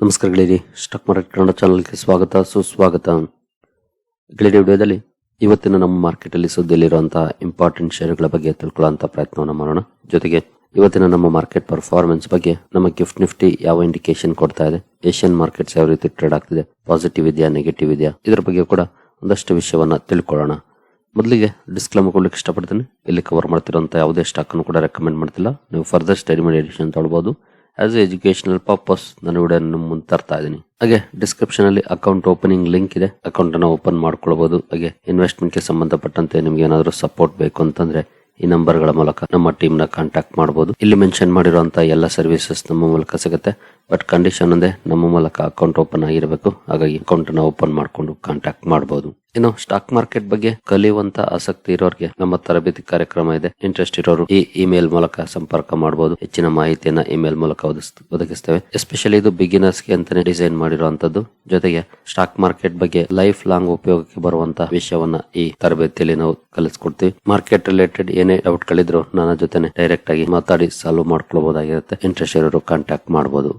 ನಮಸ್ಕಾರ ಗೆಳೆಯರಿ, stock market Kannada ಚಾನಲ್ಗೆ ಸ್ವಾಗತ ಸುಸ್ವಾಗತ. ಗೆಳೆಯರಿ, ವಿಡಿಯೋದಲ್ಲಿ ಇವತ್ತಿನ ನಮ್ಮ ಮಾರ್ಕೆಟ್ ಅಲ್ಲಿ ಸುದ್ದಿಯಲ್ಲಿರುವಂತಹ ಇಂಪಾರ್ಟೆಂಟ್ ಷೇರುಗಳ ಬಗ್ಗೆ ತಿಳ್ಕೊಳ್ಳುವಂತ ಪ್ರಯತ್ನವನ್ನು ಮಾಡೋಣ. ಜೊತೆಗೆ ಇವತ್ತಿನ ನಮ್ಮ ಮಾರ್ಕೆಟ್ ಪರ್ಫಾರ್ಮೆನ್ಸ್ ಬಗ್ಗೆ ನಮ್ಮ ಗಿಫ್ಟ್ ನಿಫ್ಟಿ ಯಾವ ಇಂಡಿಕೇಶನ್ ಕೊಡ್ತಾ ಇದೆ, ಏಷ್ಯನ್ ಮಾರ್ಕೆಟ್ಸ್ ಯಾವ ರೀತಿ ಟ್ರೇಡ್ ಆಗ್ತಿದೆ, ಪಾಸಿಟಿವ್ ಇದೆಯಾ ನೆಗೆಟಿವ್ ಇದೆಯಾ, ಇದರ ಬಗ್ಗೆ ಕೂಡ ಒಂದಷ್ಟು ವಿಷಯವನ್ನ ತಿಳ್ಕೊಳ್ಳೋಣ. ಮೊದಲಿಗೆ ಡಿಸ್ಕ್ಲೇಮರ್ ಕೊಡ್ಲಿಕ್ಕೆ ಇಷ್ಟಪಡ್ತೀನಿ. ಇಲ್ಲಿ ಕವರ್ ಮಾಡ್ತಿರುವಂತಹ ಯಾವುದೇ ಸ್ಟಾಕ್ ಅನ್ನು ಕೂಡ ರೆಕಮೆಂಡ್ ಮಾಡ್ತಿಲ್ಲ. ನೀವು ಫರ್ದರ್ ಸ್ಟಡಿ ಮಾಡಿ ಎಡಿಷನ್ ತಗೊಳ್ಬಹುದು. ಆಸ್ ಎಜುಕೇಶನಲ್ ಪರ್ಪಸ್ ನಾನು ವಿಡಿಯೋ ಮುಂದೆ ತರ್ತಾ ಇದ್ದೀನಿ. ಹಾಗೆ ಡಿಸ್ಕ್ರಿಪ್ಷನ್ ಅಲ್ಲಿ ಅಕೌಂಟ್ ಓಪನಿಂಗ್ ಲಿಂಕ್ ಇದೆ, ಅಕೌಂಟ್ ಅನ್ನು ಓಪನ್ ಮಾಡ್ಕೊಳ್ಬಹುದು. ಹಾಗೆ ಇನ್ವೆಸ್ಟ್ಮೆಂಟ್ ಗೆ ಸಂಬಂಧಪಟ್ಟಂತೆ ನಿಮ್ಗೆ ಏನಾದರೂ ಸಪೋರ್ಟ್ ಬೇಕು ಅಂತಂದ್ರೆ ಈ ನಂಬರ್ ಗಳ ಮೂಲಕ ನಮ್ಮ ಟೀಮ್ ನ ಕಾಂಟ್ಯಾಕ್ಟ್ ಮಾಡಬಹುದು. ಇಲ್ಲಿ ಮೆನ್ಷನ್ ಮಾಡಿರುವಂತಹ ಎಲ್ಲ ಸರ್ವಿಸಸ್ ನಮ್ಮ ಮೂಲಕ ಸಿಗುತ್ತೆ. ಬಟ್ ಕಂಡೀಷನ್ ಒಂದೇ, ನಮ್ಮ ಮೂಲಕ ಅಕೌಂಟ್ ಓಪನ್ ಆಗಿರಬೇಕು. ಹಾಗಾಗಿ ಅಕೌಂಟ್ ಅನ್ನು ಓಪನ್ ಮಾಡ್ಕೊಂಡು ಕಾಂಟ್ಯಾಕ್ಟ್ ಮಾಡಬಹುದು. ಇನ್ನು ಸ್ಟಾಕ್ ಮಾರ್ಕೆಟ್ ಬಗ್ಗೆ ಕಲಿಯುವಂತ ಆಸಕ್ತಿ ಇರೋರಿಗೆ ನಮ್ಮ ತರಬೇತಿ ಕಾರ್ಯಕ್ರಮ ಇದೆ. ಇಂಟ್ರೆಸ್ಟ್ ಇರೋರು ಈ ಇಮೇಲ್ ಮೂಲಕ ಸಂಪರ್ಕ ಮಾಡಬಹುದು. ಹೆಚ್ಚಿನ ಮಾಹಿತಿಯನ್ನ ಇಮೇಲ್ ಮೂಲಕ ಒದಗಿಸ್ತೇವೆ. ಎಸ್ಪೆಷಲಿ ಇದು ಬಿಗಿನರ್ಸ್ ಗೆ ಅಂತಾನೆ ಡಿಸೈನ್ ಮಾಡಿರುವಂತದ್ದು. ಜೊತೆಗೆ ಸ್ಟಾಕ್ ಮಾರ್ಕೆಟ್ ಬಗ್ಗೆ ಲೈಫ್ ಲಾಂಗ್ ಉಪಯೋಗಕ್ಕೆ ಬರುವಂತಹ ವಿಷಯವನ್ನ ಈ ತರಬೇತಿಯಲ್ಲಿ ನಾವು ಕಲಿಸ್ಕೊಡ್ತೀವಿ. ಮಾರ್ಕೆಟ್ ರಿಲೇಟೆಡ್ ಏನೇ ಡೌಟ್ ಗಳಿದ್ರು ನನ್ನ ಜೊತೆ ಡೈರೆಕ್ಟ್ ಆಗಿ ಮಾತಾಡಿ ಸಾಲ್ವ್ ಮಾಡ್ಕೊಳ್ಬಹುದಾಗಿರುತ್ತೆ. ಇಂಟ್ರೆಸ್ಟ್ ಇರೋರು ಕಾಂಟ್ಯಾಕ್ಟ್ ಮಾಡಬಹುದು.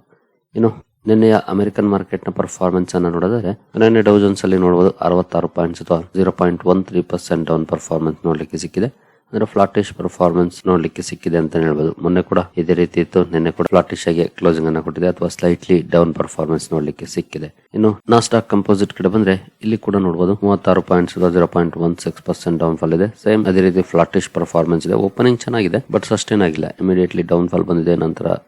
ಇನ್ನು ನಿನ್ನೆಯ ಅಮೆರಿಕನ್ ಮಾರ್ಕೆಟ್ ನ ಪರ್ಫಾರ್ಮೆನ್ಸ್ ಅನ್ನು ನೋಡಿದ್ರೆ ನಿನ್ನೆ ಡೌ ಜೋನ್ಸ್ ಅಲ್ಲಿ ನೋಡಬಹುದು 66 ಪಾಯಿಂಟ್ಸ್ ಅಥವಾ 0.13% ಡೌನ್ ಪರ್ಫಾರ್ಮೆನ್ಸ್ ನೋಡ್ಲಿಕ್ಕೆ ಸಿಕ್ಕಿದೆ. ಅಂದ್ರೆ ಫ್ಲಾಟಿಶ್ ಪರ್ಫಾರ್ಮೆನ್ಸ್ ನೋಡ್ಲಿಕ್ಕೆ ಸಿಕ್ಕಿದೆ ಅಂತ ಹೇಳ್ಬೋದು. ಮೊನ್ನೆ ಕೂಡ ಇದೇ ರೀತಿ ಇತ್ತು. ನಿನ್ನೆ ಕೂಡ ಫ್ಲಾಟಿಶ್ ಆಗಿ ಕ್ಲೋಸಿಂಗ್ ಅನ್ನ ಕೊಟ್ಟಿದೆ ಅಥವಾ ಸ್ಲೈಟ್ಲಿ ಡೌನ್ ಪರ್ಫಾರ್ಮೆನ್ಸ್ ನೋಡ್ಲಿಕ್ಕೆ ಸಿಕ್ಕಿದೆ. ಇನ್ನು ನಾಸ್ಡಾಕ್ ಕಂಪೋಸಿಟ್ ಕಡೆ ಬಂದ್ರೆ ಇಲ್ಲಿ ಕೂಡ ನೋಡಬಹುದು 36 ಪಾಯಿಂಟ್ಸ್ 0.16% ಡೌನ್ ಫಾಲ್ ಇದೆ. ಸೇಮ್ ಅದೇ ರೀತಿ ಫ್ಲಾಟಿಶ್ ಪರ್ಫಾರ್ಮೆನ್ಸ್ ಇದೆ. ಓಪನಿಂಗ್ ಚೆನ್ನಾಗಿದೆ ಬಟ್ ಸಸ್ಟೈನ್ ಆಗಿಲ್ಲ. ಇಮಿಡಿಯೇಟ್ಲಿ ಡೌನ್ ಫಾಲ್ ಬಂದಿದೆ, ನಂತರ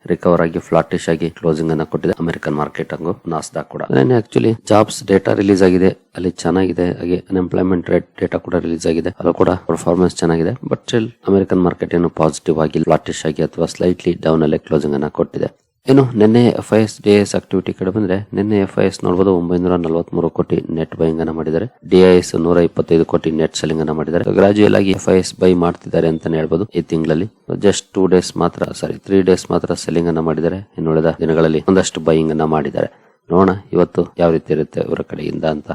ರಿಕವರ್ ಆಗಿ ಫ್ಲಾಟಿಶ್ ಆಗಿ ಕ್ಲೋಸಿಂಗ್ ಅನ್ನ ಕೊಟ್ಟಿದೆ ಅಮೆರಿಕನ್ ಮಾರ್ಕೆಟ್ ಹಂಗು ನಾಸ್ಡಾಕ್ ಕೂಡ. ಆಕ್ಚುಲಿ ಜಾಬ್ಸ್ ಡೇಟಾ ರಿಲೀಸ್ ಆಗಿದೆ, ಅಲ್ಲಿ ಚೆನ್ನಾಗಿದೆ. ಹಾಗೆ ಅನ್ಎಂಪ್ಲಾಯ್ಮೆಂಟ್ ರೇಟ್ ಡೇಟಾ ಕೂಡ ರಿಲೀಸ್ ಆಗಿದೆ, ಅದು ಕೂಡ ಪರ್ಫಾರ್ಮೆನ್ಸ್ ಚೆನ್ನಾಗಿದೆ. ಬಟ್ ಸ್ಟಿಲ್ ಅಮೆರಿಕನ್ ಮಾರ್ಕೆಟ್ ಏನು ಪಾಸಿಟಿವ್ ಆಗಿ ಫ್ಲಾಟಿಶ್ ಆಗಿ ಅಥವಾ ಸ್ಲೈಟ್ಲಿ ಡೌನ್ ಅಲ್ಲೇ ಕ್ಲೋಸಿಂಗ್ ಅನ್ನ ಕೊಟ್ಟಿದೆ. ಇನ್ನು ನಿನ್ನೆ FIS DIS ಆಕ್ಟಿವಿಟಿ ಕಡೆ ಬಂದ್ರೆ ನಿನ್ನೆ FIS ನೋಡಬಹುದು 943 ಕೋಟಿ ನೆಟ್ ಬೈಯಿಂಗ್ ಅನ್ನ ಮಾಡಿದ್ದಾರೆ. DIS 125 ಕೋಟಿ ನೆಟ್ ಸೆಲ್ಲಿಂಗ್ ಅನ್ನ ಮಾಡಿದ್ದಾರೆ. ಗ್ರಾಜುಯಲ್ ಆಗಿ FIS ಬೈ ಮಾಡ್ತಿದ್ದಾರೆ ಅಂತಾನೆ ಹೇಳ್ಬೋದು. ಈ ತಿಂಗಳಲ್ಲಿ ಜಸ್ಟ್ 3 ಡೇಸ್ ಮಾತ್ರ ಸೆಲ್ಲಿಂಗ್ ಅನ್ನ ಮಾಡಿದ್ದಾರೆ. ಇನ್ನು ಉಳಿದ ದಿನಗಳಲ್ಲಿ ಒಂದಷ್ಟು ಬೈಯಿಂಗ್ ಅನ್ನ ಮಾಡಿದ್ದಾರೆ. ನೋಡೋಣ ಇವತ್ತು ಯಾವ ರೀತಿ ಇರುತ್ತೆ ಇವರ ಕಡೆಯಿಂದ ಅಂತ.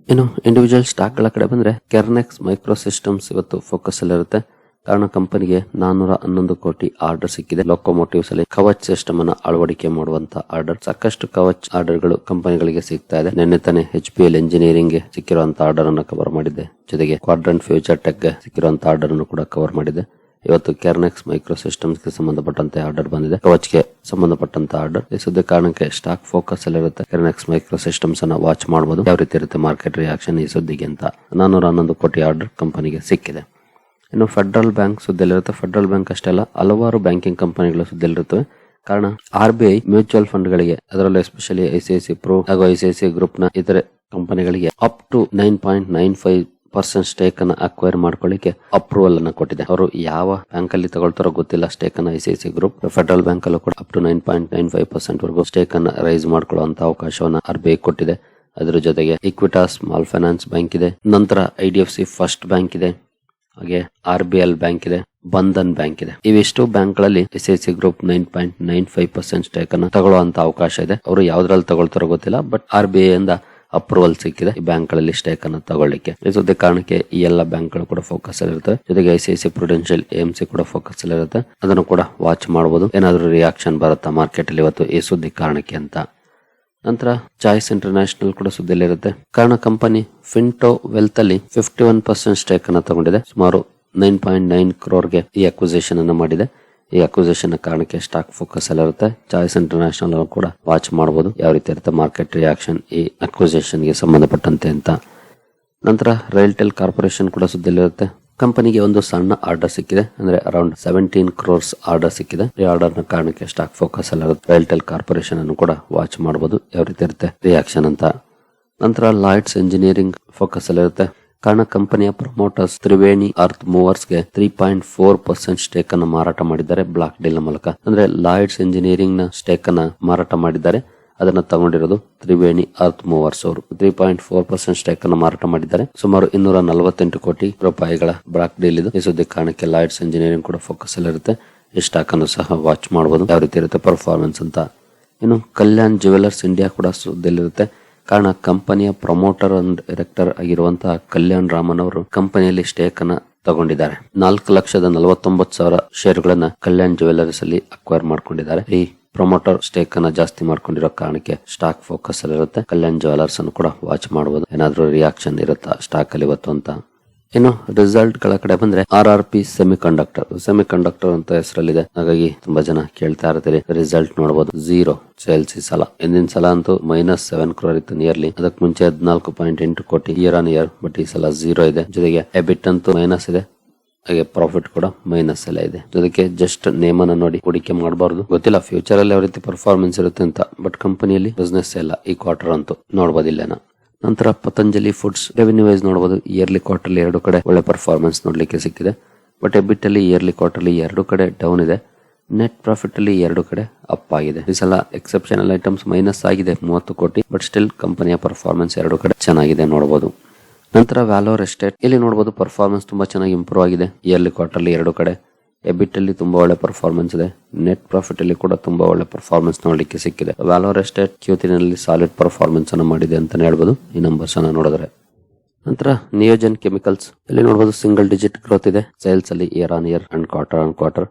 ಇನ್ನು ಇಂಡಿವಿಜುವಲ್ ಸ್ಟಾಕ್ ಗಳ ಕಡೆ ಬಂದ್ರೆ ಕೆರ್ನೆಕ್ಸ್ ಮೈಕ್ರೋ ಸಿಸ್ಟಮ್ಸ್ ಇವತ್ತು ಫೋಕಸ್ ಅಲ್ಲಿ ಇರುತ್ತೆ. ಕಾರಣ ಕಂಪನಿಗೆ 411 ಕೋಟಿ ಆರ್ಡರ್ ಸಿಕ್ಕಿದೆ. ಲೊಕೊಮೋಟಿವ್ಸ್ ಅಲ್ಲಿ ಕವಚ್ ಸಿಸ್ಟಮ್ ಅನ್ನ ಅಳವಡಿಕೆ ಮಾಡುವಂತ ಆರ್ಡರ್, ಸಾಕಷ್ಟು ಕವಚ್ ಆರ್ಡರ್ ಗಳು ಕಂಪನಿಗಳಿಗೆ ಸಿಗ್ತಾ ಇದೆ. ನಿನ್ನೆ ತಾನೇ HPL ಎಂಜಿನಿಯರಿಂಗ್ ಗೆ ಸಿಕ್ಕಿರುವಂತಹ ಆರ್ಡರ್ ಅನ್ನು ಕವರ್ ಮಾಡಿದೆ. ಜೊತೆಗೆ ಕ್ವಾಡ್ರಂಟ್ ಫ್ಯೂಚರ್ ಟೆಕ್ ಗೆ ಸಿಕ್ಕಿರುವಂತಹ ಆರ್ಡರ್ ಅನ್ನು ಕೂಡ ಕವರ್ ಮಾಡಿದೆ. ಇವತ್ತು ಕೆರ್ನೆಕ್ಸ್ ಮೈಕ್ರೋ ಸಿಸ್ಟಮ್ಸ್ ಗೆ ಸಂಬಂಧಪಟ್ಟಂತೆ ಆರ್ಡರ್ ಬಂದಿದೆ, ಕವಚ್ಗೆ ಸಂಬಂಧಪಟ್ಟಂತ ಆರ್ಡರ್. ಈ ಸುದ್ದಿ ಕಾರಣಕ್ಕೆ ಸ್ಟಾಕ್ ಫೋಕಸ್ ಅಲ್ಲಿ ಇರುತ್ತೆ. ಕೆರ್ನೆಕ್ಸ್ ಮೈಕ್ರೋ ಸಿಸ್ಟಮ್ಸ್ ಅನ್ನ ವಾಚ್ ಮಾಡಬಹುದು, ಯಾವ ರೀತಿ ಇರುತ್ತೆ ಮಾರ್ಕೆಟ್ ರಿಯಾಕ್ಷನ್ ಈ ಸುದ್ದಿಗೆ ಅಂತ. 411 ಕೋಟಿ ಆರ್ಡರ್ ಕಂಪನಿಗೆ ಸಿಕ್ಕಿದೆ. ಇನ್ನು ಫೆಡರಲ್ ಬ್ಯಾಂಕ್ ಸುದ್ದಿಯಲ್ಲಿರುತ್ತೆ. ಫೆಡರಲ್ ಬ್ಯಾಂಕ್ ಅಷ್ಟೇ ಅಲ್ಲ, ಹಲವಾರು ಬ್ಯಾಂಕಿಂಗ್ ಕಂಪನಿಗಳು ಸುದ್ದಿಯಲ್ಲಿರುತ್ತವೆ. ಕಾರಣ RBI ಮ್ಯೂಚುವಲ್ ಫಂಡ್ ಗಳಿಗೆ, ಅದರಲ್ಲೂ ಎಸ್ಪೆಷಲಿ ICICI Pro ಹಾಗೂ ICICI ಗ್ರೂಪ್ ನ ಇತರೆ ಕಂಪನಿಗಳಿಗೆ ಅಪ್ ಟು 9.95% ಸ್ಟೇಕ್ ಅನ್ನ ಅಕ್ವೈರ್ ಮಾಡ್ಕೊಳ್ಳಿಕ್ಕೆ ಅಪ್ರೂವಲ್ ಅನ್ನ ಕೊಟ್ಟಿದೆ. ಅವರು ಯಾವ ಬ್ಯಾಂಕ್ ಅಲ್ಲಿ ತಗೊಳ್ತಾರೋ ಗೊತ್ತಿಲ್ಲ ಸ್ಟೇಕ್ ಅನ್ನ. ICICI ಗ್ರೂಪ್ ಫೆಡರಲ್ ಬ್ಯಾಂಕ್ ಅಲ್ಲೂ ಕೂಡ ಅಪ್ ಟು 9.95% ವರೆಗೂ ಸ್ಟೇಕ್ ಅನ್ನ ರೈಸ್ ಮಾಡ್ಕೊಳ್ಳುವಂತ ಅವಕಾಶವನ್ನ RBI ಕೊಟ್ಟಿದೆ. ಅದರ ಜೊತೆಗೆ ಇಕ್ವಿಟಾಸ್ ಸ್ಮಾಲ್ ಫೈನಾನ್ಸ್ ಬ್ಯಾಂಕ್ ಇದೆ, ನಂತರ IDFC ಫಸ್ಟ್ ಬ್ಯಾಂಕ್ ಇದೆ, ಹಾಗೆ RBL ಬ್ಯಾಂಕ್ ಇದೆ, ಬಂಧನ್ ಬ್ಯಾಂಕ್ ಇದೆ. ಇವಿಷ್ಟು ಬ್ಯಾಂಕ್ ಗಳಲ್ಲಿ ICICI ಗ್ರೂಪ್ 9.95% ಸ್ಟೇಕ್ ಅನ್ನು ತಗೊಳ್ಳುವಂತ ಅವಕಾಶ ಇದೆ. ಅವರು ಯಾವ್ದ್ರಲ್ಲಿ ತಗೊಳ್ತಾರೋ ಗೊತ್ತಿಲ್ಲ, ಬಟ್ RBI ಇಂದ ಅಪ್ರೂವಲ್ ಸಿಕ್ಕಿದೆ ಈ ಬ್ಯಾಂಕ್ ಗಳಲ್ಲಿ ಸ್ಟೇಕ್ ಅನ್ನು ತಗೊಳ್ಳಿಕ್ಕೆ. ಇದೇ ಕಾರಣಕ್ಕೆ ಈ ಎಲ್ಲ ಬ್ಯಾಂಕ್ ಗಳು ಕೂಡ ಫೋಕಸ್ ಅಲ್ಲಿ ಇರುತ್ತೆ. ಜೊತೆಗೆ ICICI Prudential AMC ಕೂಡ ಫೋಕಸ್ ಅಲ್ಲಿ ಇರುತ್ತೆ. ಅದನ್ನು ಕೂಡ ವಾಚ್ ಮಾಡಬಹುದು, ಏನಾದ್ರೂ ರಿಯಾಕ್ಷನ್ ಬರುತ್ತಾ ಮಾರ್ಕೆಟ್ ಅಲ್ಲಿ ಇವತ್ತು ಈ ಸುದ್ದಿ ಕಾರಣಕ್ಕೆ ಅಂತ. ನಂತರ ಚಾಯ್ಸ್ ಇಂಟರ್ನ್ಯಾಷನಲ್ ಕೂಡ ಸುದ್ದಿಯಲ್ಲಿರುತ್ತೆ. ಕಾರಣ ಕಂಪನಿ ಫಿಂಟೋ ವೆಲ್ತ್ ಅಲ್ಲಿ 51% ಸ್ಟೇಕ್ ಅನ್ನ ತಗೊಂಡಿದೆ. ಸುಮಾರು 9.9 ಕ್ರೋರ್ಗೆ ಈ ಅಕ್ವಿಸಿಷನ್ ಅನ್ನು ಮಾಡಿದೆ. ಈ ಅಕ್ವಿಸಿಷನ್ ಕಾರಣಕ್ಕೆ ಸ್ಟಾಕ್ ಫೋಕಸ್ ಅಲ್ಲಿ ಇರುತ್ತೆ. ಚಾಯ್ಸ್ ಇಂಟರ್ನ್ಯಾಷನಲ್ ಕೂಡ ವಾಚ್ ಮಾಡಬಹುದು, ಯಾವ ರೀತಿ ಇರುತ್ತೆ ಮಾರ್ಕೆಟ್ ರಿಯಾಕ್ಷನ್ ಈ ಅಕ್ವಿಸಿಷನ್ ಗೆ ಸಂಬಂಧಪಟ್ಟಂತೆ ಅಂತ. ನಂತರ ರೈಲ್ಟೆಲ್ ಕಾರ್ಪೊರೇಷನ್ ಕೂಡ ಸುದ್ದಿಯಲ್ಲಿರುತ್ತೆ. ಕಂಪನಿಗೆ ಒಂದು ಸಣ್ಣ ಆರ್ಡರ್ ಸಿಕ್ಕಿದೆ, ಅಂದ್ರೆ ಅರೌಂಡ್ 17 ಕ್ರೋರ್ಸ್ ಆರ್ಡರ್ ಸಿಕ್ಕಿದೆ. ಈ ಆರ್ಡರ್ ನ ಕಾರಣಕ್ಕೆ ಸ್ಟಾಕ್ ಫೋಕಸ್ ಅಲ್ಲಿರುತ್ತೆ. ರೈಲ್ಟೆಲ್ ಕಾರ್ಪೊರೇಷನ್ ಅನ್ನು ಕೂಡ ವಾಚ್ ಮಾಡಬಹುದು, ಯಾವ ರೀತಿ ಇರುತ್ತೆ ರಿಯಾಕ್ಷನ್ ಅಂತ. ನಂತರ ಲಾಯ್ಡ್ಸ್ ಎಂಜಿನಿಯರಿಂಗ್ ಫೋಕಸ್ ಅಲ್ಲಿರುತ್ತೆ. ಕಾರಣ ಕಂಪನಿಯ ಪ್ರಮೋಟರ್ಸ್ ತ್ರಿವೇಣಿ ಅರ್ತ್ ಮೂವರ್ಸ್ ಗೆ 3.4% ಸ್ಟೇಕ್ ಅನ್ನು ಮಾರಾಟ ಮಾಡಿದ್ದಾರೆ ಬ್ಲಾಕ್ ಡೀಲ್ ನ ಮೂಲಕ. ಅಂದ್ರೆ ಲಾಯ್ಡ್ಸ್ ಎಂಜಿನಿಯರಿಂಗ್ ನ ಸ್ಟೇಕ್ ಅನ್ನ ಮಾರಾಟ ಮಾಡಿದ್ದಾರೆ. ಅದನ್ನ ತಗೊಂಡಿರೋದು ತ್ರಿವೇಣಿ ಅರ್ತ್ ಮೂವರ್ಸ್ ಅವರು 3.4% ಸ್ಟೇಕ್ ಅನ್ನು ಮಾರಾಟ ಮಾಡಿದ್ದಾರೆ. ಸುಮಾರು 248 ಕೋಟಿ ರೂಪಾಯಿಗಳ ಬ್ಲಾಕ್ ಡೀಲ್ ಇದು. ಈ ಸುದ್ದಿ ಕಾರಣಕ್ಕೆ ಲಾಯ್ಡ್ಸ್ ಎಂಜಿನಿಯರಿಂಗ್ ಕೂಡ ಫೋಕಸ್ ಅಲ್ಲಿ ಇರುತ್ತೆ. ಈ ಸ್ಟಾಕ್ ಅನ್ನು ಸಹ ವಾಚ್ ಮಾಡಬಹುದು, ಯಾವ ರೀತಿ ಇರುತ್ತೆ ಪರ್ಫಾರ್ಮೆನ್ಸ್ ಅಂತ. ಇನ್ನು ಕಲ್ಯಾಣ್ ಜ್ಯುವೆಲರ್ಸ್ ಇಂಡಿಯಾ ಕೂಡ ಸುದ್ದಿಯಲ್ಲಿರುತ್ತೆ. ಕಾರಣ ಕಂಪನಿಯ ಪ್ರಮೋಟರ್ ಅಂಡ್ ಡೈರೆಕ್ಟರ್ ಆಗಿರುವಂತಹ ಕಲ್ಯಾಣ್ ರಾಮನ್ ಅವರು ಕಂಪನಿಯಲ್ಲಿ ಸ್ಟೇಕ್ ಅನ್ನ ತಗೊಂಡಿದ್ದಾರೆ. 4,49,000 ಷೇರುಗಳನ್ನ ಕಲ್ಯಾಣ್ ಜ್ಯುವೆಲರ್ಸ್ ಅಲ್ಲಿ ಅಕ್ವೈರ್ ಮಾಡ್ಕೊಂಡಿದ್ದಾರೆ. ಈ ಪ್ರೊಮೋಟರ್ ಸ್ಟೇಕ್ ಅನ್ನ ಜಾಸ್ತಿ ಮಾಡ್ಕೊಂಡಿರೋ ಕಾರಣಕ್ಕೆ ಸ್ಟಾಕ್ ಫೋಕಸ್ ಅಲ್ಲಿ ಇರುತ್ತೆ. ಕಲ್ಯಾಣ್ ಜ್ಯುವೆಲರ್ಸ್ ಅನ್ನು ಕೂಡ ವಾಚ್ ಮಾಡಬಹುದು, ಏನಾದ್ರೂ ರಿಯಾಕ್ಷನ್ ಇರುತ್ತಾ ಸ್ಟಾಕ್ ಅಲ್ಲಿ ಇವತ್ತು ಅಂತ. ಇನ್ನು ರಿಸಲ್ಟ್ ಗಳ ಕಡೆ ಬಂದ್ರೆ RRP ಸೆಮಿಕಂಡಕ್ಟರ್ ಅಂತ ಹೆಸರಲ್ಲಿದೆ. ಹಾಗಾಗಿ ತುಂಬಾ ಜನ ಕೇಳ್ತಾ ಇರ್ತೀರಿ. ರಿಸಲ್ಟ್ ನೋಡಬಹುದು, 0 ಸೇಲ್ಸ್ ಈ ಸಲ. ಹಿಂದಿನ ಸಲ ಅಂತೂ -7 crore ಇತ್ತು ನಿಯರ್ಲಿ. ಅದಕ್ಕೆ ಮುಂಚೆ 14.8 ಕೋಟಿ ಇಯರ್ ಆನ್ ಇಯರ್. ಬಟ್ ಈ ಸಲ 0 ಇದೆ. ಜೊತೆಗೆ ಎಬಿಟ್ ಅಂತೂ ಮೈನಸ್ ಇದೆ, ಹಾಗೆ ಪ್ರಾಫಿಟ್ ಕೂಡ ಮೈನಸ್ ಎಲ್ಲ ಇದೆ. ಜೊತೆಗೆ ಜಸ್ಟ್ ನೇಮ್ ಅನ್ನ ನೋಡಿ ಹೂಡಿಕೆ ಮಾಡಬಾರ್ದು. ಗೊತ್ತಿಲ್ಲ ಫ್ಯೂಚರ್ ಅಲ್ಲಿ ಯಾವ ರೀತಿ ಪರ್ಫಾರ್ಮೆನ್ಸ್ ಇರುತ್ತೆ ಅಂತ. ಬಟ್ ಕಂಪನಿಯಲ್ಲಿ ಬಿಸ್ನೆಸ್ ಎಲ್ಲ ಈ ಕ್ವಾರ್ಟರ್ ಅಂತೂ ನೋಡಬಹುದಿಲ್ಲ. ನಂತರ ಪತಂಜಲಿ ಫುಡ್ಸ್ ರೆವೆನ್ಯೂ ವೈಸ್ ನೋಡಬಹುದು. ಇಯರ್ಲಿ ಕ್ವಾರ್ಟರ್ಲಿ 2 ಕಡೆ ಒಳ್ಳೆ ಪರ್ಫಾರ್ಮೆನ್ಸ್ ನೋಡ್ಲಿಕ್ಕೆ ಸಿಕ್ಕಿದೆ. ಬಟ್ ಎಬಿಟ್ ಅಲ್ಲಿ ಇಯರ್ಲಿ ಕ್ವಾರ್ಟರ್ಲಿ 2 ಕಡೆ ಡೌನ್ ಇದೆ. ನೆಟ್ ಪ್ರಾಫಿಟ್ ಅಲ್ಲಿ 2 ಕಡೆ ಅಪ್ ಆಗಿದೆ. ಈ ಸಲ ಎಕ್ಸೆಪ್ಷನಲ್ ಐಟಮ್ಸ್ ಮೈನಸ್ ಆಗಿದೆ 30 ಕೋಟಿ. ಬಟ್ ಸ್ಟಿಲ್ ಕಂಪನಿಯ ಪರ್ಫಾರ್ಮೆನ್ಸ್ 2 ಕಡೆ ಚೆನ್ನಾಗಿದೆ ನೋಡಬಹುದು. ನಂತರ ವ್ಯಾಲೋರ್ ಎಸ್ಟೇಟ್ ಇಲ್ಲಿ ನೋಡಬಹುದು ಪರ್ಫಾರ್ಮೆನ್ಸ್ ತುಂಬಾ ಚೆನ್ನಾಗಿ ಇಂಪ್ರೂವ್ ಆಗಿದೆ. ಇಯರ್ಲಿ ಕ್ವಾರ್ಟರ್ಲಿ 2 ಕಡೆ ಎಬಿಟ್ ಅಲ್ಲಿ ತುಂಬಾ ಒಳ್ಳೆ ಪರ್ಫಾರ್ಮೆನ್ಸ್ ಇದೆ. ನೆಟ್ ಪ್ರಾಫಿಟ್ ಅಲ್ಲಿ ಕೂಡ ತುಂಬಾ ಒಳ್ಳೆ ಪರ್ಫಾರ್ಮೆನ್ಸ್ ನೋಡ್ಲಿಕ್ಕೆ ಸಿಕ್ಕಿದೆ. ವ್ಯಾಲೋರ್ ಎಸ್ಟೇಟ್ Q3 ನಲ್ಲಿ ಸಾಲಿಡ್ ಪರ್ಫಾರ್ಮೆನ್ಸ್ ಅನ್ನು ಮಾಡಿದೆ ಅಂತಾನೆ ಹೇಳ್ಬೋದು ಈ ನಂಬರ್ಸ್ ಅನ್ನ ನೋಡಿದ್ರೆ. ನಂತರ ನಿಯೋಜನ್ ಕೆಮಿಕಲ್ಸ್ ಇಲ್ಲಿ ನೋಡಬಹುದು ಸಿಂಗಲ್ ಡಿಜಿಟ್ ಗ್ರೋತ್ ಇದೆ ಸೇಲ್ಸ್ ಅಲ್ಲಿ year on year and quarter on quarter.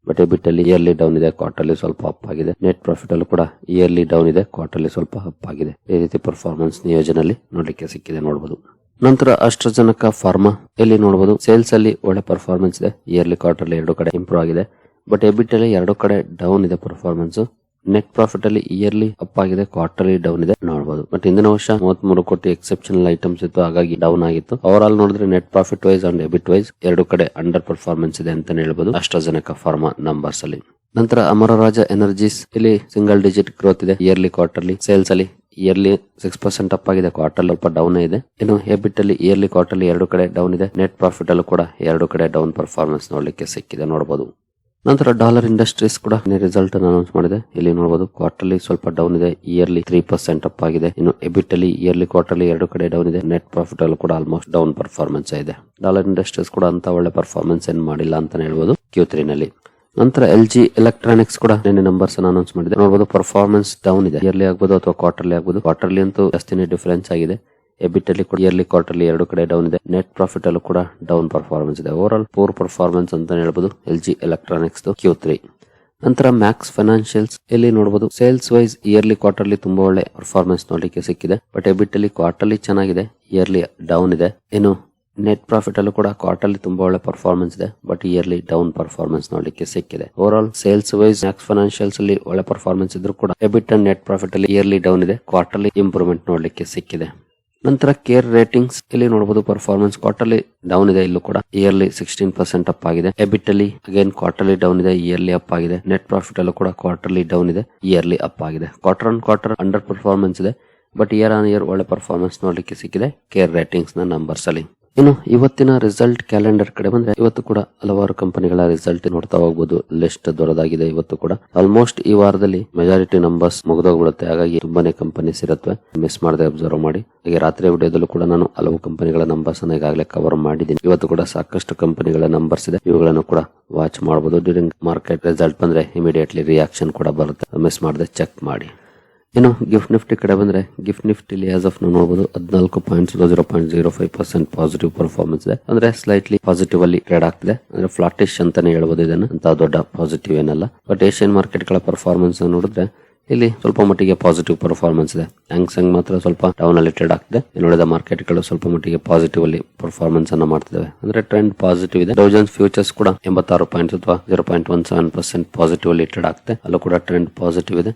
But EBIT ಅಲ್ಲಿ ಇಯರ್ಲಿ ಡೌನ್ ಇದೆ, ಕ್ವಾರ್ಟರ್ಲಿ ಸ್ವಲ್ಪ ಅಪ್ ಆಗಿದೆ. ನೆಟ್ ಪ್ರಾಫಿಟ್ ಅಲ್ಲೂ ಕೂಡ ಇಯರ್ಲಿ ಡೌನ್ ಇದೆ, ಕ್ವಾರ್ಟರ್ಲಿ ಸ್ವಲ್ಪ ಅಪ್ ಆಗಿದೆ. ಈ ರೀತಿ ಪರ್ಫಾರ್ಮೆನ್ಸ್ ನಿಯೋಜನಲ್ಲಿ ನೋಡ್ಲಿಕ್ಕೆ ಸಿಕ್ಕಿದೆ ನೋಡಬಹುದು. ನಂತರ ಅಸ್ಟ್ರಾಜೆನೆಕಾ ಫಾರ್ಮಾ ಇಲ್ಲಿ ನೋಡಬಹುದು ಸೇಲ್ಸ್ ಅಲ್ಲಿ ಒಳ್ಳೆ ಪರ್ಫಾರ್ಮೆನ್ಸ್ ಇದೆ. ಇಯರ್ಲಿ ಕ್ವಾರ್ಟರ್ಲಿ 2 ಕಡೆ ಇಂಪ್ರೂವ್ ಆಗಿದೆ. ಬಟ್ ಎಬಿಟ್ ಅಲ್ಲಿ 2 ಕಡೆ ಡೌನ್ ಇದೆ ಪರ್ಫಾರ್ಮೆನ್ಸ್. ನೆಟ್ ಪ್ರಾಫಿಟ್ ಅಲ್ಲಿ ಇಯರ್ಲಿ ಅಪ್ ಆಗಿದೆ, ಕ್ವಾರ್ಟರ್ಲಿ ಡೌನ್ ಇದೆ ನೋಡಬಹುದು. ಬಟ್ ಹಿಂದಿನ ವರ್ಷ 33 ಕೋಟಿ ಎಕ್ಸೆಪ್ಷನಲ್ ಐಟಮ್ಸ್ ಇತ್ತು, ಹಾಗಾಗಿ ಡೌನ್ ಆಗಿತ್ತು. ಓವರ್ ಆಲ್ ನೋಡಿದ್ರೆ net profit wise and EBIT wise 2 ಕಡೆ ಅಂಡರ್ ಪರ್ಫಾರ್ಮೆನ್ಸ್ ಇದೆ ಅಂತ ಹೇಳ್ಬಹುದು ಅಸ್ಟ್ರಾಜೆನೆಕಾ ಫಾರ್ಮಾ ನಂಬರ್ಸ್ ಅಲ್ಲಿ. ನಂತರ ಅಮರರಾಜ ಎನರ್ಜೀಸ್ ಇಲ್ಲಿ ಸಿಂಗಲ್ ಡಿಜಿಟ್ ಗ್ರೋತ್ ಇದೆ. ಇಯರ್ಲಿ ಕ್ವಾರ್ಟರ್ಲಿ ಸೇಲ್ಸ್ ಅಲ್ಲಿ ಇಯರ್ಲಿ 6% ಅಪ್ ಆಗಿದೆ, ಕ್ವಾರ್ಟರ್ ಸ್ವಲ್ಪ ಡೌನ್ ಇದೆ. ಇನ್ನು ಎಬಿಟ್ ಅಲ್ಲಿ ಇಯರ್ಲಿ ಕ್ವಾರ್ಟರ್ಲಿ 2 ಕಡೆ ಡೌನ್ ಇದೆ. ನೆಟ್ ಪ್ರಾಫಿಟ್ ಅಲ್ಲೂ ಕೂಡ 2 ಕಡೆ ಡೌನ್ ಪರ್ಫಾರ್ಮೆನ್ಸ್ ನೋಡ್ಲಿಕ್ಕೆ ಸಿಕ್ಕಿದೆ ನೋಡಬಹುದು. ನಂತರ ಡಾಲರ್ ಇಂಡಸ್ಟ್ರೀಸ್ ಕೂಡ ರಿಸಲ್ಟ್ ಅನೌನ್ಸ್ ಮಾಡಿದೆ. ಇಲ್ಲಿ ನೋಡಬಹುದು ಕ್ವಾರ್ಟರ್ಲಿ ಸ್ವಲ್ಪ ಡೌನ್ ಇದೆ, ಇಯರ್ಲಿ 3% ಅಪ್ ಆಗಿದೆ. ಇನ್ನು ಎಬಿಟ್ ಅಲ್ಲಿ ಇಯರ್ಲಿ ಕ್ವಾರ್ಟರ್ಲಿ 2 ಕಡೆ ಡೌನ್ ಇದೆ. ನೆಟ್ ಪ್ರಾಫಿಟ್ ಅಲ್ಲೂ ಕೂಡ ಆಲ್ಮೋಸ್ಟ್ ಡೌನ್ ಪರ್ಫಾರ್ಮೆನ್ಸ್ ಇದೆ. ಡಾಲರ್ ಇಂಡಸ್ಟ್ರೀಸ್ ಕೂಡ ಅಂತ ಒಳ್ಳೆ ಪರ್ಫಾರ್ಮೆನ್ಸ್ ಏನ್ ಮಾಡಿಲ್ಲ ಅಂತಾನೆ ಹೇಳ್ಬೋದು Q3 ನಲ್ಲಿ. ನಂತರ LG ಎಲೆಕ್ಟ್ರಾನಿಕ್ಸ್ ಕೂಡ ನಿನ್ನೆ ನಂಬರ್ಸ್ ಅನೌನ್ಸ್ ಮಾಡಿದೆ. ನೋಡಬಹುದು ಪರ್ಫಾರ್ಮೆನ್ಸ್ ಡೌನ್ ಇದೆ. ಇಯರ್ಲಿ ಆಗ್ಬೋದು ಅಥವಾ ಕ್ವಾರ್ಟರ್ಲಿ ಆಗ್ಬೋದು. ಕ್ವಾರ್ಟರ್ಲಿ ಅಂತೂ ಜಾಸ್ತಿನೇ ಡಿಫರೆನ್ಸ್ ಆಗಿದೆ. ಎಬಿಟ್ ಅಲ್ಲಿ ಕೂಡ ಇಯರ್ಲಿ ಕ್ವಾರ್ಟರ್ಲಿ 2 ಕಡೆ ಡೌನ್ ಇದೆ. ನೆಟ್ ಪ್ರಾಫಿಟ್ ಅಲ್ಲೂ ಕೂಡ ಡೌನ್ ಪರ್ಫಾರ್ಮೆನ್ಸ್ ಇದೆ. ಓವರ್ ಆಲ್ ಪೂರ್ ಪರ್ಫಾರ್ಮೆನ್ಸ್ ಅಂತ ಹೇಳ್ಬೋದು LG ಎಲೆಕ್ಟ್ರಾನಿಕ್ಸ್ Q3. ನಂತರ ಮ್ಯಾಕ್ಸ್ ಫೈನಾನ್ಷಿಯಲ್ಸ್ ಇಲ್ಲಿ ನೋಡಬಹುದು ಸೇಲ್ಸ್ ವೈಸ್ ಇಯರ್ಲಿ ಕ್ವಾರ್ಟರ್ಲಿ ತುಂಬಾ ಒಳ್ಳೆ ಪರ್ಫಾರ್ಮೆನ್ಸ್ ನೋಡ್ಲಿಕ್ಕೆ ಸಿಕ್ಕಿದೆ. ಬಟ್ ಎಬಿಟ್ ಅಲ್ಲಿ ಕ್ವಾರ್ಟರ್ಲಿ ಚೆನ್ನಾಗಿದೆ, ಇಯರ್ಲಿ ಡೌನ್ ಇದೆ. ಇನ್ನು ನೆಟ್ ಪ್ರಾಫಿಟ್ ಅಲ್ಲೂ ಕೂಡ ಕ್ವಾರ್ಟರ್ಲಿ ತುಂಬಾ ಒಳ್ಳೆ ಪರ್ಫಾರ್ಮೆನ್ಸ್ ಇದೆ. ಬಟ್ ಇಯರ್ಲಿ ಡೌನ್ ಪರ್ಫಾರ್ಮೆನ್ಸ್ ನೋಡ್ಲಿಕ್ಕೆ ಸಿಕ್ಕಿದೆ. Overall sales wise Max financials ಅಲ್ಲಿ ಒಳ್ಳೆ ಪರ್ಫಾರ್ಮೆನ್ಸ್ ಇದ್ರೂ ಕೂಡ ಎಬಿಟ್ ಅಂಡ್ ನೆಟ್ ಪ್ರಾಫಿಟ್ ಅಲ್ಲಿ ಇಯರ್ಲಿ ಡೌನ್ ಇದೆ, ಕ್ವಾರ್ಟರ್ಲಿ ಇಂಪ್ರೂವ್ಮೆಂಟ್ ನೋಡ್ಲಿಕ್ಕೆ ಸಿಕ್ಕಿದೆ. ನಂತರ ಕೇರ್ ರೇಟಿಂಗ್ಸ್ ಇಲ್ಲಿ ನೋಡಬಹುದು ಪರ್ಫಾರ್ಮೆನ್ಸ್ ಕ್ವಾರ್ಟರ್ಲಿ ಡೌನ್ ಇದೆ, ಇಲ್ಲೂ ಕೂಡ ಇಯರ್ಲಿ 16% ಅಪ್ ಆಗಿದೆ. ಎಬಿಟ್ ಅಲ್ಲಿ ಅಗೇನ್ ಕ್ವಾರ್ಟರ್ಲಿ ಡೌನ್ ಇದೆ, ಇಯರ್ಲಿ ಅಪ್ ಆಗಿದೆ. ನೆಟ್ ಪ್ರಾಫಿಟ್ ಅಲ್ಲೂ ಕೂಡ ಕ್ವಾರ್ಟರ್ಲಿ ಡೌನ್ ಇದೆ, ಇಯರ್ಲಿ ಅಪ್ ಆಗಿದೆ. Quarter on quarter under performance ಇದೆ. ಬಟ್ ಇಯರ್ ಆನ್ ಇಯರ್ ಒಳ್ಳೆ ಪರ್ಫಾರ್ಮೆನ್ಸ್ ನೋಡ್ಲಿಕ್ಕೆ ಸಿಕ್ಕಿದೆ ಕೇರ್ ರೇಟಿಂಗ್ಸ್ ನ ನಂಬರ್ಸ್ ಅಲ್ಲಿ. ಇನ್ನು ಇವತ್ತಿನ ರಿಸಲ್ಟ್ ಕ್ಯಾಲೆಂಡರ್ ಕಡೆ ಬಂದ್ರೆ ಇವತ್ತು ಕೂಡ ಹಲವಾರು ಕಂಪನಿಗಳ ರಿಸಲ್ಟ್ ನೋಡ್ತಾ ಹೋಗಬಹುದು. ಲಿಸ್ಟ್ ದೊಡ್ಡದಾಗಿದೆ ಇವತ್ತು ಕೂಡ. ಆಲ್ಮೋಸ್ಟ್ ಈ ವಾರದಲ್ಲಿ ಮೆಜಾರಿಟಿ ನಂಬರ್ಸ್ ಮುಗಿದೋಗ್ಬಿಡುತ್ತೆ, ಹಾಗಾಗಿ ತುಂಬಾನೇ ಕಂಪನೀಸ್ ಇರುತ್ತವೆ. ಮಿಸ್ ಮಾಡದೆ ಅಬ್ಸರ್ವ್ ಮಾಡಿ. ಹಾಗೆ ರಾತ್ರಿ ವಿಡಿಯೋದಲ್ಲೂ ಕೂಡ ನಾನು ಹಲವು ಕಂಪನಿಗಳ ನಂಬರ್ಸ್ ಅನ್ನ ಈಗಾಗಲೇ ಕವರ್ ಮಾಡಿದ್ದೀನಿ. ಇವತ್ತು ಕೂಡ ಸಾಕಷ್ಟು ಕಂಪನಿಗಳ ನಂಬರ್ಸ್ ಇದೆ, ಇವುಗಳನ್ನು ಕೂಡ ವಾಚ್ ಮಾಡಬಹುದು. ಡ್ಯೂರಿಂಗ್ ಮಾರ್ಕೆಟ್ ರಿಸಲ್ಟ್ ಬಂದ್ರೆ ಇಮಿಡಿಯೇಟ್ಲಿ ರಿಯಾಕ್ಷನ್ ಕೂಡ ಬರುತ್ತೆ, ಮಿಸ್ ಮಾಡದೆ ಚೆಕ್ ಮಾಡಿ. ಇನ್ನು ಗಿಫ್ಟ್ ನಿಫ್ಟಿ ಕಡೆ ಬಂದ್ರೆ ಗಿಫ್ಟ್ ನಿಫ್ಟಿಲಿ ಆಸ್ ಆಫ್ ನಾವು ನೋಡಬಹುದು 14.00% ಪಾಸಿಟಿವ್ ಪರ್ಫಾರ್ಮೆನ್ಸ್ ಇದೆ. ಅಂದ್ರೆ ಸ್ಲೈಟ್ಲಿ ಪಾಸಿಟಿವ್ ಅಲ್ಲಿ ಟ್ರೇಡ್ ಆಗ್ತಿದೆ. ಅಂದ್ರೆ ಫ್ಲಾಟಿಶ್ ಅಂತಾನೆ ಹೇಳ್ಬೋದು ಇದನ್ನ, ಅಂತ ದೊಡ್ಡ ಪಾಸಿಟಿವ್ ಏನಲ್ಲ. ಬಟ್ ಏಷ್ಯನ್ ಮಾರ್ಕೆಟ್ ಗಳ ಪರ್ಫಾರ್ಮೆನ್ಸ್ ನೋಡಿದ್ರೆ ಇಲ್ಲಿ ಸ್ವಲ್ಪ ಮಟ್ಟಿಗೆ ಪಾಸಿಟಿವ್ ಪರ್ಫಾರ್ಮೆನ್ಸ್ ಇದೆ. ಹ್ಯಾಂಗ್ಸೆಂಗ್ ಮಾತ್ರ ಸ್ವಲ್ಪ ಡೌನ್ ಅಲ್ಲಿ ಟ್ರೇಡ್ ಆಗ್ತಿದೆ. ಉಳಿದ ಮಾರ್ಕೆಟ್ ಗಳು ಸ್ವಲ್ಪ ಮಟ್ಟಿಗೆ ಪಾಸಿಟಿವ್ ಅಲ್ಲಿ ಪರ್ಫಾರ್ಮೆನ್ಸ್ ಅನ್ನ ಮಾಡ್ತಿದ್ದಾವೆ. ಅಂದ್ರೆ ಟ್ರೆಂಡ್ ಪಾಸಿಟಿವ್ ಇದೆ. ಡೌ ಜೋನ್ಸ್ ಫ್ಯೂಚರ್ಸ್ ಕೂಡ 86 ಪಾಯಿಂಟ್ಸ್ ಅಥವಾ 0.17% ಪಾಸಿಟಿವ್ ಅಲ್ಲಿ ಟ್ರೇಡ್ ಆಗ್ತಿದೆ, ಅಲ್ಲೂ ಕೂಡ ಟ್ರೆಂಡ್ ಪಾಸಿಟಿವ್ ಇದೆ.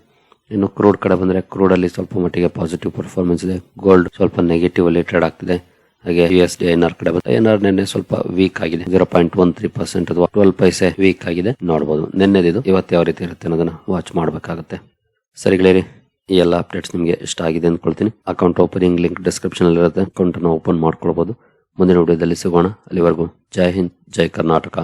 ಇನ್ನು ಕ್ರೂಡ್ ಕಡೆ ಬಂದ್ರೆ ಕ್ರೂಡ್ ಅಲ್ಲಿ ಸ್ವಲ್ಪ ಮಟ್ಟಿಗೆ ಪಾಸಿಟಿವ್ ಪರ್ಫಾರ್ಮೆನ್ಸ್ ಇದೆ. ಗೋಲ್ಡ್ ಸ್ವಲ್ಪ ನೆಗೆಟಿವ್ ಅಲ್ಲಿ ಟ್ರೇಡ್ ಆಗ್ತಿದೆ. ಹಾಗೆ USD INR ಕಡೆ ಬಂದ್ರೆ INR ನಿನ್ನೆ ಸ್ವಲ್ಪ ವೀಕ್ ಆಗಿದೆ, 0.13% ಅಥವಾ 12 ಪೈಸೆ ವೀಕ್ ಆಗಿದೆ ನೋಡಬಹುದು. ನಿನ್ನೆದಿದು ಇವತ್ತು ಯಾವ ರೀತಿ ಇರುತ್ತೆ ಅನ್ನೋದನ್ನ ವಾಚ್ ಮಾಡಬೇಕಾಗುತ್ತೆ. ಸರಿ ಗೆಳೆಯರಿ, ಈ ಎಲ್ಲ ಅಪ್ಡೇಟ್ಸ್ ನಿಮಗೆ ಇಷ್ಟ ಆಗಿದೆ ಅಂದ್ಕೊಳ್ತೀನಿ. ಅಕೌಂಟ್ ಓಪನಿಂಗ್ ಲಿಂಕ್ ಡಿಸ್ಕ್ರಿಪ್ಷನ್ ಅಲ್ಲಿ ಇರುತ್ತೆ, ಅಕೌಂಟ್ ಅನ್ನು ಓಪನ್ ಮಾಡ್ಕೊಳ್ಬಹುದು. ಮುಂದಿನ ವಿಡಿಯೋದಲ್ಲಿ ಸಿಗೋಣ. ಅಲ್ಲಿವರೆಗೂ ಜೈ ಹಿಂದ್, ಜೈ ಕರ್ನಾಟಕ.